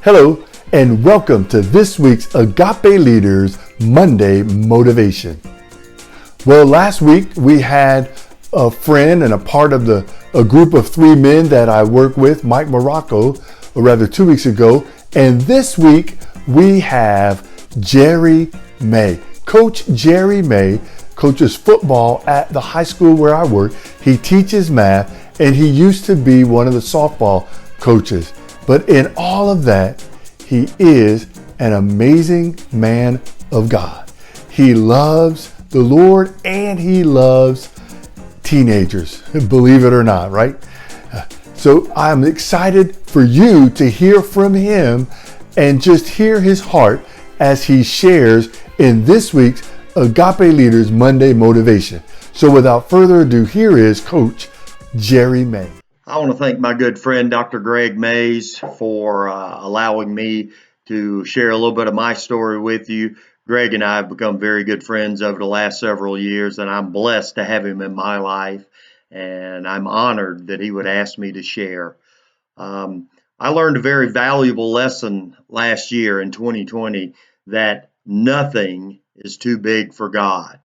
Hello, and welcome to this week's Agape Leaders Monday Motivation. Well, last week we had a friend and a part of a group of three men that I work with, Mike Morocco, or rather 2 weeks ago. And this week we have Jerry May. Coach Jerry May coaches football at the high school where I work. He teaches math, and he used to be one of the softball coaches. But in all of that, he is an amazing man of God. He loves the Lord and he loves teenagers, believe it or not, right? So I'm excited for you to hear from him and just hear his heart as he shares in this week's Agape Leaders Monday Motivation. So without further ado, here is Coach Jerry May. I want to thank my good friend, Dr. Gregg Mays, for allowing me to share a little bit of my story with you. Greg and I have become very good friends over the last several years, and I'm blessed to have him in my life, and I'm honored that he would ask me to share. I learned a very valuable lesson last year in 2020 that nothing is too big for God.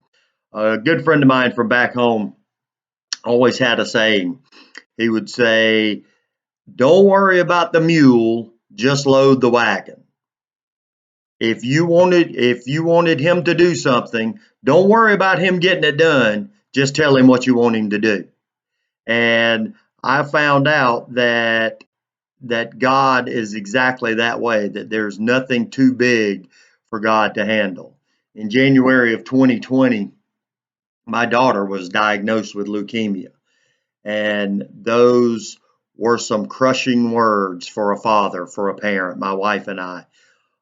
A good friend of mine from back home always had a saying. He would say, "Don't worry about the mule, just load the wagon." If you wanted him to do something, don't worry about him getting it done, just tell him what you want him to do. And I found out that God is exactly that way, that there's nothing too big for God to handle. In January of 2020, my daughter was diagnosed with leukemia. And those were some crushing words for a father, for a parent, my wife and I,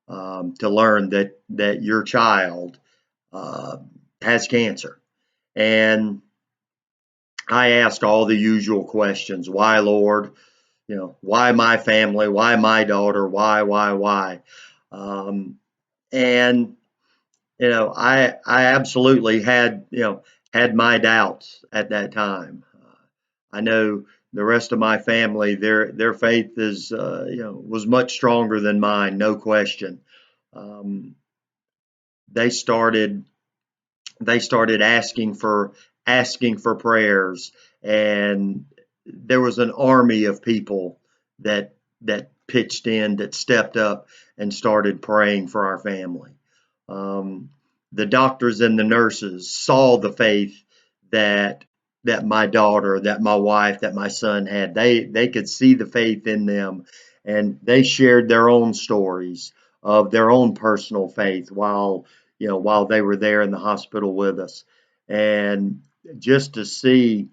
to learn that your child has cancer. And I asked all the usual questions. Why, Lord? Why my family? Why my daughter? Why? And I absolutely had my doubts at that time. I know the rest of my family, their faith is was much stronger than mine, no question. They started asking for prayers, and there was an army of people that pitched in, that stepped up and started praying for our family. The doctors and the nurses saw the faith that my daughter, that my wife, that my son had. They could see the faith in them, and they shared their own stories of their own personal faith while they were there in the hospital with us. And just to see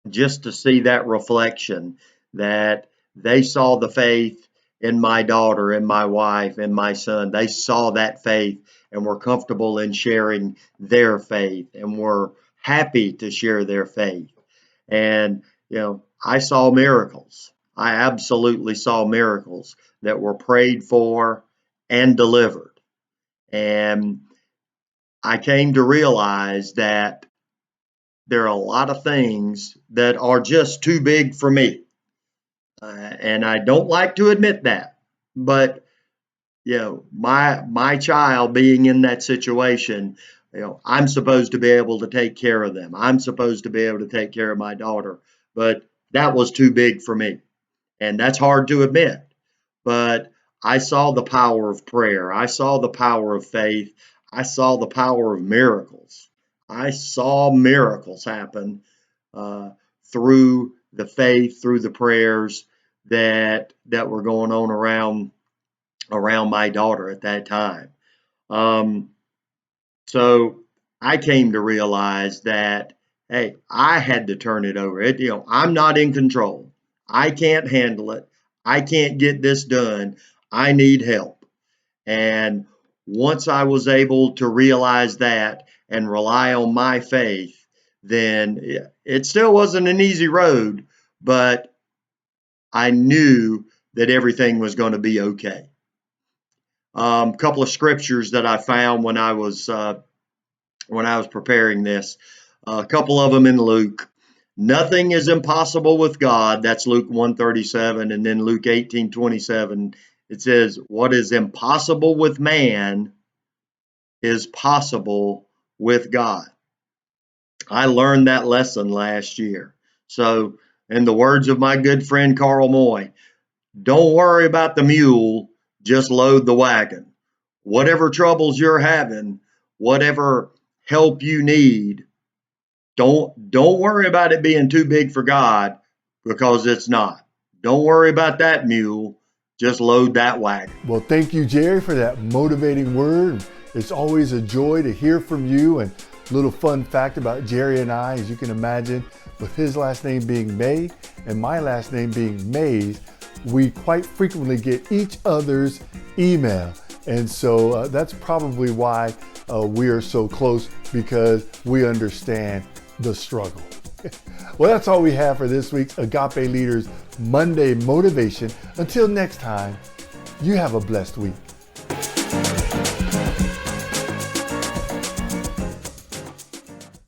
that reflection, that they saw the faith in my daughter, in my wife, in my son. They saw that faith and were comfortable in sharing their faith and were happy to share their faith. And, I saw miracles. I absolutely saw miracles that were prayed for and delivered. And I came to realize that there are a lot of things that are just too big for me. And I don't like to admit that, but my child being in that situation, I'm supposed to be able to take care of them. I'm supposed to be able to take care of my daughter, but that was too big for me. And that's hard to admit. But I saw the power of prayer. I saw the power of faith. I saw the power of miracles. I saw miracles happen through the faith, through the prayers that were going on around my daughter at that time. So I came to realize that, hey, I had to turn it over. I'm not in control. I can't handle it. I can't get this done. I need help. And once I was able to realize that and rely on my faith, then it still wasn't an easy road, but I knew that everything was going to be okay. A couple of scriptures that I found when I was preparing this. A couple of them in Luke. Nothing is impossible with God. That's Luke 1:37, and then Luke 18:27 It says, what is impossible with man is possible with God. I learned that lesson last year. So, in the words of my good friend Carl Moy, don't worry about the mule, just load the wagon. Whatever troubles you're having, whatever help you need, don't worry about it being too big for God, because it's not. Don't worry about that mule, just load that wagon. Well, thank you, Jerry, for that motivating word. It's always a joy to hear from you. And a little fun fact about Jerry and I, as you can imagine, with his last name being May and my last name being Mays, we quite frequently get each other's email. And so that's probably why we are so close, because we understand the struggle. Well, that's all we have for this week's Agape Leaders Monday Motivation. Until next time, you have a blessed week.